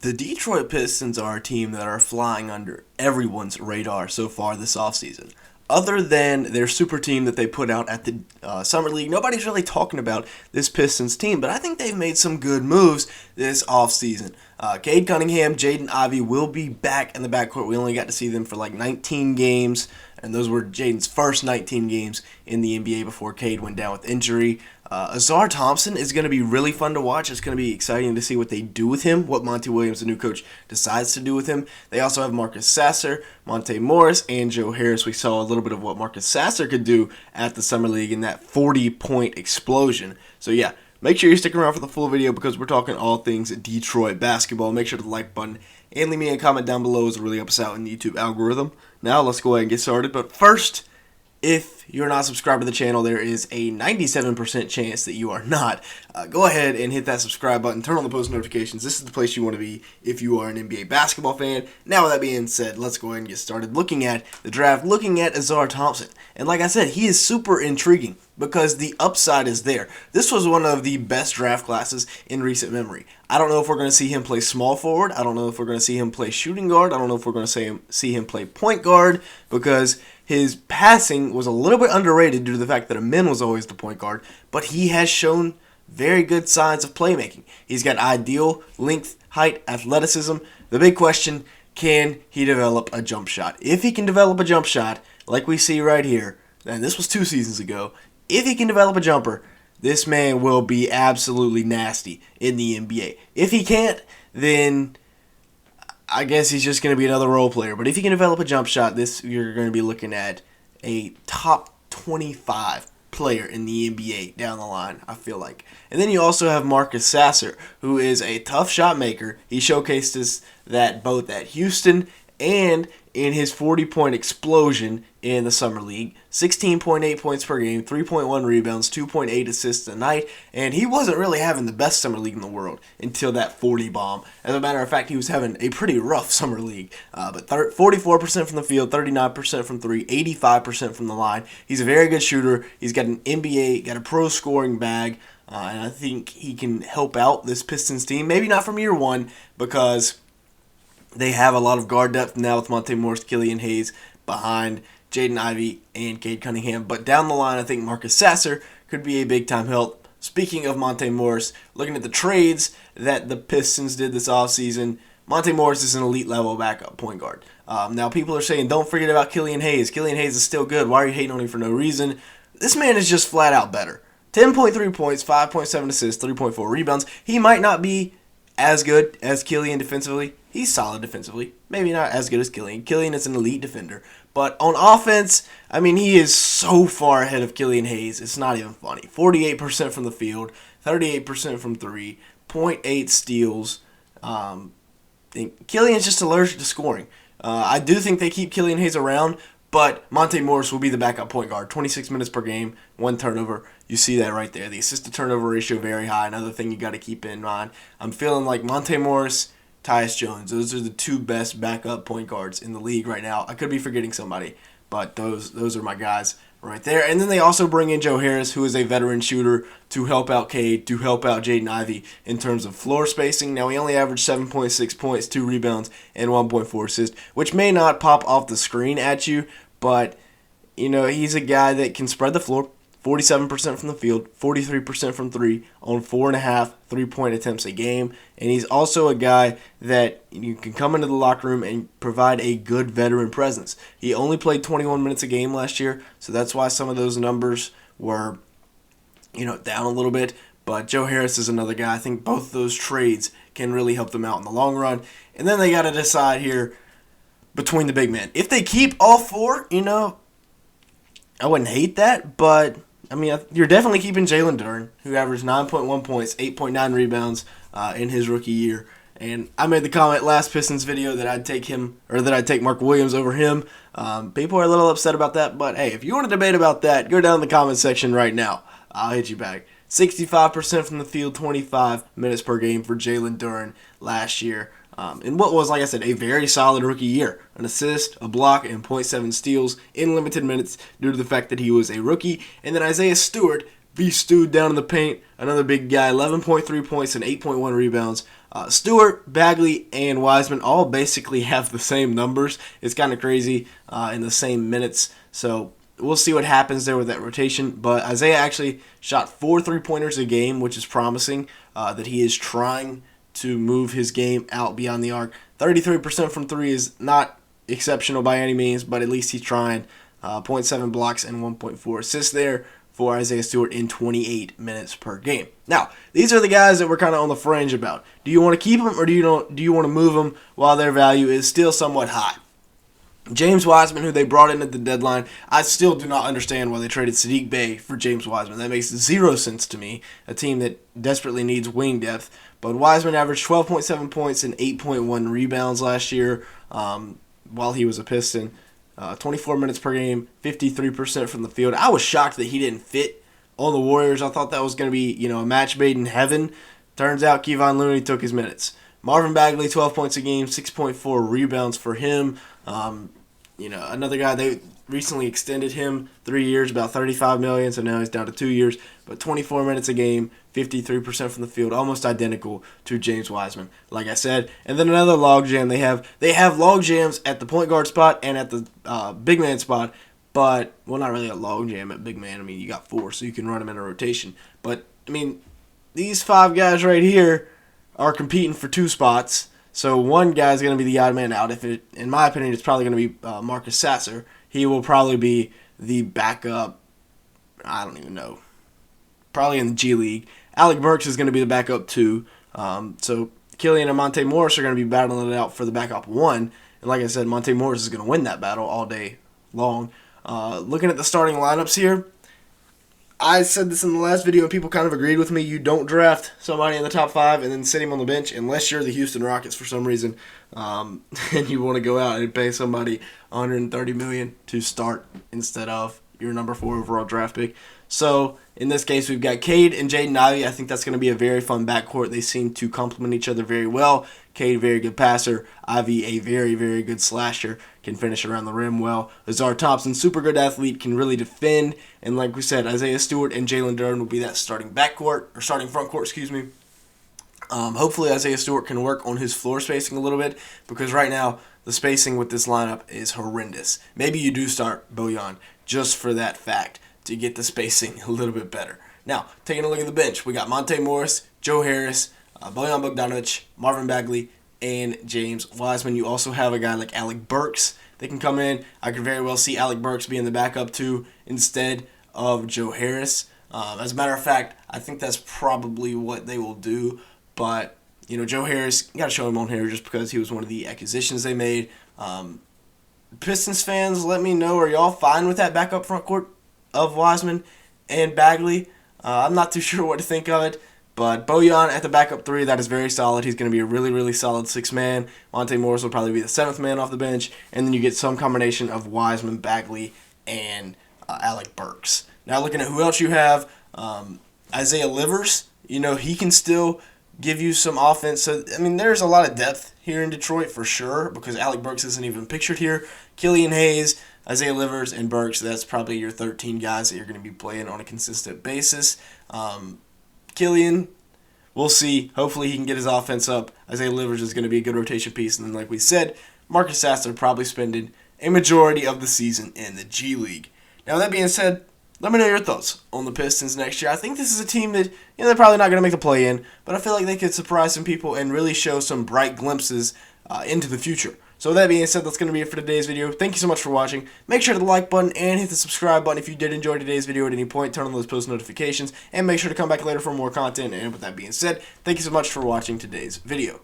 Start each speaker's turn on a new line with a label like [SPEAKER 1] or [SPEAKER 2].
[SPEAKER 1] The Detroit Pistons are a team that are flying under everyone's radar so far this offseason. Other than their super team that they put out at the Summer League, nobody's really talking about this Pistons team, but I think they've made some good moves this offseason. Cade Cunningham, Jaden, Ivey will be back in the backcourt. We only got to see them for like 19 games, and those were Jaden's first 19 games in the NBA before Cade went down with injury. Asuar Thompson is going to be really fun to watch. It's going to be exciting to see what they do with him, what Monty Williams, the new coach, decides to do with him. They also have Marcus Sasser, Monte Morris, and Joe Harris. We saw a little bit of what Marcus Sasser could do at the Summer League in that 40-point explosion. So yeah, make sure you stick around for the full video because we're talking all things Detroit basketball. Make sure to like button and leave me a comment down below. It really helps us out in the YouTube algorithm. Now let's go ahead and get started. But first, if you're not subscribed to the channel, there is a 97% chance that you are not. Go ahead and hit that subscribe button. Turn on the post notifications. This is the place you want to be if you are an NBA basketball fan. Now, with that being said, let's go ahead and get started looking at the draft, looking at Asuar Thompson. And like I said, he is super intriguing because the upside is there. This was one of the best draft classes in recent memory. I don't know if we're going to see him play small forward. I don't know if we're going to see him play shooting guard. I don't know if we're going to see him play point guard because his passing was a little bit underrated due to the fact that Amin was always the point guard, but he has shown very good signs of playmaking. He's got ideal length, height, athleticism. The big question, can he develop a jump shot? If he can develop a jump shot, like we see right here, and this was 2 seasons ago, if he can develop a jumper, this man will be absolutely nasty in the NBA. If he can't, then I guess he's just going to be another role player. But if he can develop a jump shot, you're going to be looking at a top 25 player in the NBA down the line, I feel like. And then you also have Marcus Sasser, who is a tough shot maker. He showcased that both at Houston and in his 40-point explosion in the Summer League. 16.8 points per game, 3.1 rebounds, 2.8 assists a night, and he wasn't really having the best Summer League in the world until that 40 bomb. As a matter of fact, he was having a pretty rough Summer League, but 44% from the field, 39% from 3, 85% from the line. He's a very good shooter. He's got an NBA, got a pro scoring bag, and I think he can help out this Pistons team. Maybe not from year one because they have a lot of guard depth now with Monte Morris, Killian Hayes behind Jaden, Ivey, and Cade Cunningham. But down the line, I think Marcus Sasser could be a big-time help. Speaking of Monte Morris, looking at the trades that the Pistons did this offseason, Monte Morris is an elite-level backup point guard. Now, people are saying, don't forget about Killian Hayes. Killian Hayes is still good. Why are you hating on him for no reason? This man is just flat-out better. 10.3 points, 5.7 assists, 3.4 rebounds. He might not be as good as Killian defensively. He's solid defensively. Maybe not as good as Killian. Killian is an elite defender. But on offense, I mean, he is so far ahead of Killian Hayes. It's not even funny. 48% from the field, 38% from 3, 0.8 steals. Killian's just allergic to scoring. I do think they keep Killian Hayes around, but Monte Morris will be the backup point guard. 26 minutes per game, 1 turnover. You see that right there. The assist-to-turnover ratio very high. Another thing you got to keep in mind. I'm feeling like Monte Morris, Tyus Jones. Those are the 2 best backup point guards in the league right now. I could be forgetting somebody, but those are my guys right there. And then they also bring in Joe Harris, who is a veteran shooter, to help out Cade, to help out Jaden Ivey in terms of floor spacing. Now, he only averaged 7.6 points, 2 rebounds, and 1.4 assists, which may not pop off the screen at you, but you know, he's a guy that can spread the floor. 47% from the field, 43% from 3 on 4.5 3-point attempts a game. And he's also a guy that you can come into the locker room and provide a good veteran presence. He only played 21 minutes a game last year, so that's why some of those numbers were, down a little bit. But Joe Harris is another guy. I think both those trades can really help them out in the long run. And then they got to decide here between the big men. If they keep all 4, I wouldn't hate that, but I mean, you're definitely keeping Jalen Duren, who averaged 9.1 points, 8.9 rebounds in his rookie year. And I made the comment last Pistons video that I'd take Mark Williams over him. People are a little upset about that, but hey, if you want to debate about that, go down in the comment section right now. I'll hit you back. 65% from the field, 25 minutes per game for Jalen Duren last year. In what was, like I said, a very solid rookie year. An assist, a block, and 0.7 steals in limited minutes due to the fact that he was a rookie. And then Isaiah Stewart, stewed down in the paint, another big guy, 11.3 points and 8.1 rebounds. Stewart, Bagley, and Wiseman all basically have the same numbers. It's kind of crazy in the same minutes. So we'll see what happens there with that rotation. But Isaiah actually shot 4 3-pointers a game, which is promising that he is trying to move his game out beyond the arc. 33% from 3 is not exceptional by any means, but at least he's trying. 0.7 blocks and 1.4 assists there for Isaiah Stewart in 28 minutes per game. Now, these are the guys that we're kind of on the fringe about. Do you want to keep them or do you want to move them while their value is still somewhat high? James Wiseman, who they brought in at the deadline, I still do not understand why they traded Sadiq Bey for James Wiseman. That makes zero sense to me, a team that desperately needs wing depth. But Wiseman averaged 12.7 points and 8.1 rebounds last year while he was a Piston. 24 minutes per game, 53% from the field. I was shocked that he didn't fit on the Warriors. I thought that was going to be, a match made in heaven. Turns out Kevon Looney took his minutes. Marvin Bagley, 12 points a game, 6.4 rebounds for him. Another guy, they recently extended him 3 years, about $35 million, so now he's down to 2 years. But 24 minutes a game, 53% from the field, almost identical to James Wiseman, like I said. And then another logjam they have log jams at the point guard spot and at the big man spot, but, well, not really a logjam at big man. I mean, you got 4, so you can run them in a rotation. But, I mean, these 5 guys right here are competing for 2 spots. So one guy's going to be the odd man out. In my opinion, it's probably going to be Marcus Sasser. He will probably be the backup. I don't even know. Probably in the G League. Alec Burks is going to be the backup 2. So Killian and Monte Morris are going to be battling it out for the backup 1. And like I said, Monte Morris is going to win that battle all day long. Looking at the starting lineups here, I said this in the last video and people kind of agreed with me. You don't draft somebody in the top 5 and then sit him on the bench unless you're the Houston Rockets for some reason and you want to go out and pay somebody $130 million to start instead of your number 4 overall draft pick. So in this case, we've got Cade and Jaden Ivey. I think that's going to be a very fun backcourt. They seem to complement each other very well. Cade, very good passer. Ivey, a very, very good slasher. Can finish around the rim well. Asuar Thompson, super good athlete, can really defend. And like we said, Isaiah Stewart and Jalen Duren will be that starting front court, excuse me. Hopefully Isaiah Stewart can work on his floor spacing a little bit because right now the spacing with this lineup is horrendous. Maybe you do start Bojan just for that fact to get the spacing a little bit better. Now, taking a look at the bench, we got Monte Morris, Joe Harris, Bojan Bogdanovic, Marvin Bagley, and James Wiseman. You also have a guy like Alec Burks that can come in. I could very well see Alec Burks being the backup 2 instead of Joe Harris. As a matter of fact, I think that's probably what they will do. But, Joe Harris, you got to show him on here just because he was one of the acquisitions they made. Pistons fans, let me know, are y'all fine with that backup front court of Wiseman and Bagley? I'm not too sure what to think of it. But Bojan at the backup 3, that is very solid. He's going to be a really, really solid 6-man. Monte Morris will probably be the 7th man off the bench. And then you get some combination of Wiseman, Bagley, and Alec Burks. Now looking at who else you have, Isaiah Livers, he can still give you some offense. So, there's a lot of depth here in Detroit for sure because Alec Burks isn't even pictured here. Killian Hayes, Isaiah Livers, and Burks, that's probably your 13 guys that you're going to be playing on a consistent basis. Killian, we'll see. Hopefully he can get his offense up. Isaiah Livers is going to be a good rotation piece. And then, like we said, Marcus Sasser probably spending a majority of the season in the G League. Now, that being said, let me know your thoughts on the Pistons next year. I think this is a team that, they're probably not going to make the play-in, but I feel like they could surprise some people and really show some bright glimpses into the future. So with that being said, that's going to be it for today's video. Thank you so much for watching. Make sure to hit the like button and hit the subscribe button if you did enjoy today's video at any point. Turn on those post notifications and make sure to come back later for more content. And with that being said, thank you so much for watching today's video.